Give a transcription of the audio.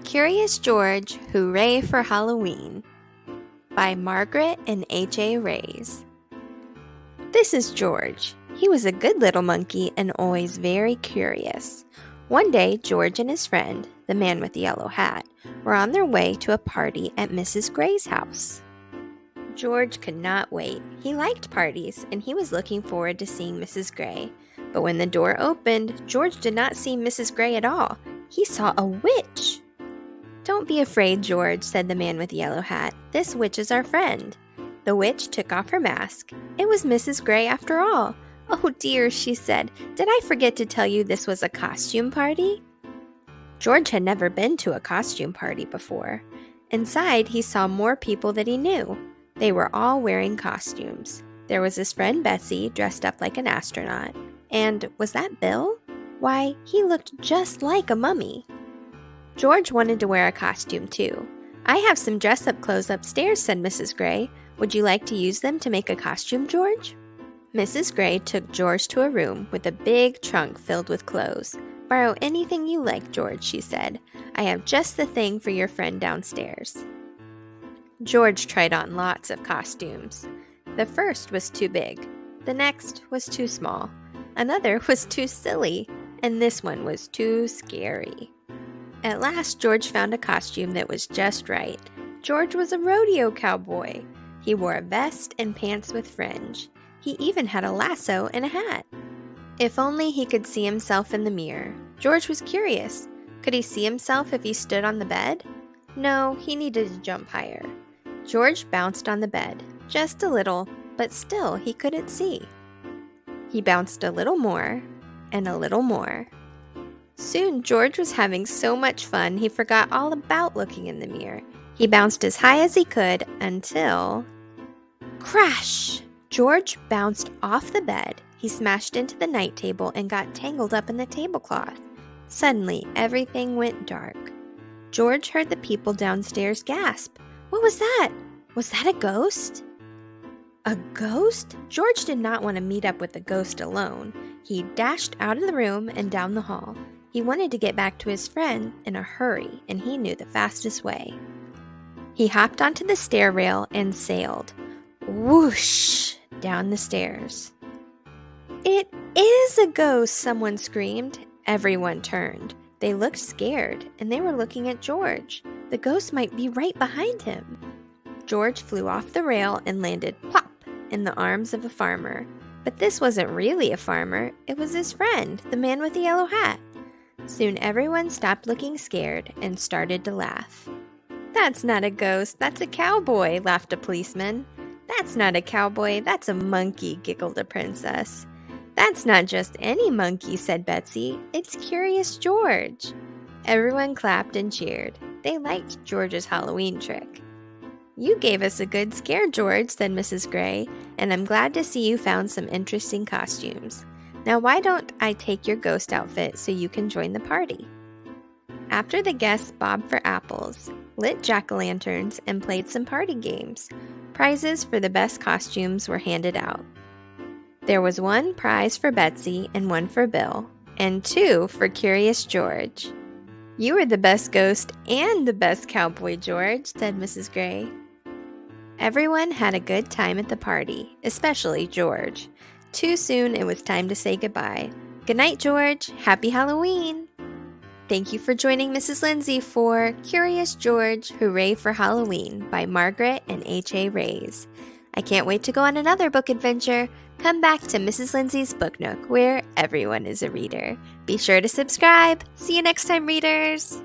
Curious George, Hooray for Halloween by Margaret and H.A. Reys. This is George. He was a good little monkey and always very curious. One day, George and his friend, the man with the yellow hat, were on their way to a party at Mrs. Gray's house. George could not wait. He liked parties, and he was looking forward to seeing Mrs. Gray. But when the door opened, George did not see Mrs. Gray at all. He saw a witch. "Don't be afraid, George," said the man with the yellow hat. "This witch is our friend." The witch took off her mask. It was Mrs. Gray after all. "Oh dear," she said. "Did I forget to tell you this was a costume party?" George had never been to a costume party before. Inside, he saw more people that he knew. They were all wearing costumes. There was his friend Betsy, dressed up like an astronaut. And was that Bill? Why, he looked just like a mummy. George wanted to wear a costume too. "I have some dress-up clothes upstairs," said Mrs. Gray. "Would you like to use them to make a costume, George?" Mrs. Gray took George to a room with a big trunk filled with clothes. "Borrow anything you like, George," she said. "I have just the thing for your friend downstairs." George tried on lots of costumes. The first was too big. The next was too small. Another was too silly. And this one was too scary. At last, George found a costume that was just right. George was a rodeo cowboy. He wore a vest and pants with fringe. He even had a lasso and a hat. If only he could see himself in the mirror. George was curious. Could he see himself if he stood on the bed? No, he needed to jump higher. George bounced on the bed, just a little, but still he couldn't see. He bounced a little more, and a little more. Soon, George was having so much fun he forgot all about looking in the mirror. He bounced as high as he could until... Crash! George bounced off the bed. He smashed into the night table and got tangled up in the tablecloth. Suddenly, everything went dark. George heard the people downstairs gasp. What was that? Was that a ghost? A ghost? George did not want to meet up with the ghost alone. He dashed out of the room and down the hall. He wanted to get back to his friend in a hurry, and he knew the fastest way. He hopped onto the stair rail and sailed, whoosh, down the stairs. "It is a ghost!" someone screamed. Everyone turned. They looked scared, and they were looking at George. The ghost might be right behind him. George flew off the rail and landed plop in the arms of a farmer. But this wasn't really a farmer. It was his friend, the man with the yellow hat. Soon everyone stopped looking scared and started to laugh. "That's not a ghost, that's a cowboy," laughed a policeman. "That's not a cowboy, that's a monkey," giggled a princess. "That's not just any monkey," said Betsy. "It's Curious George." Everyone clapped and cheered. They liked George's Halloween trick. "You gave us a good scare, George," said Mrs. Gray, "and I'm glad to see you found some interesting costumes. Now why don't I take your ghost outfit so you can join the party?" After the guests bobbed for apples, lit jack-o'-lanterns, and played some party games, prizes for the best costumes were handed out. There was one prize for Betsy and one for Bill, and 2 for Curious George. "You were the best ghost and the best cowboy, George," said Mrs. Gray. Everyone had a good time at the party, especially George. Too soon it was time to say goodbye. Good night, George. Happy Halloween. Thank you for joining Mrs. Lindsay for Curious George, Hooray for Halloween by Margaret and H.A. Reys. I can't wait to go on another book adventure. Come back to Mrs. Lindsay's Book Nook, where everyone is a reader. Be sure to subscribe. See you next time, readers.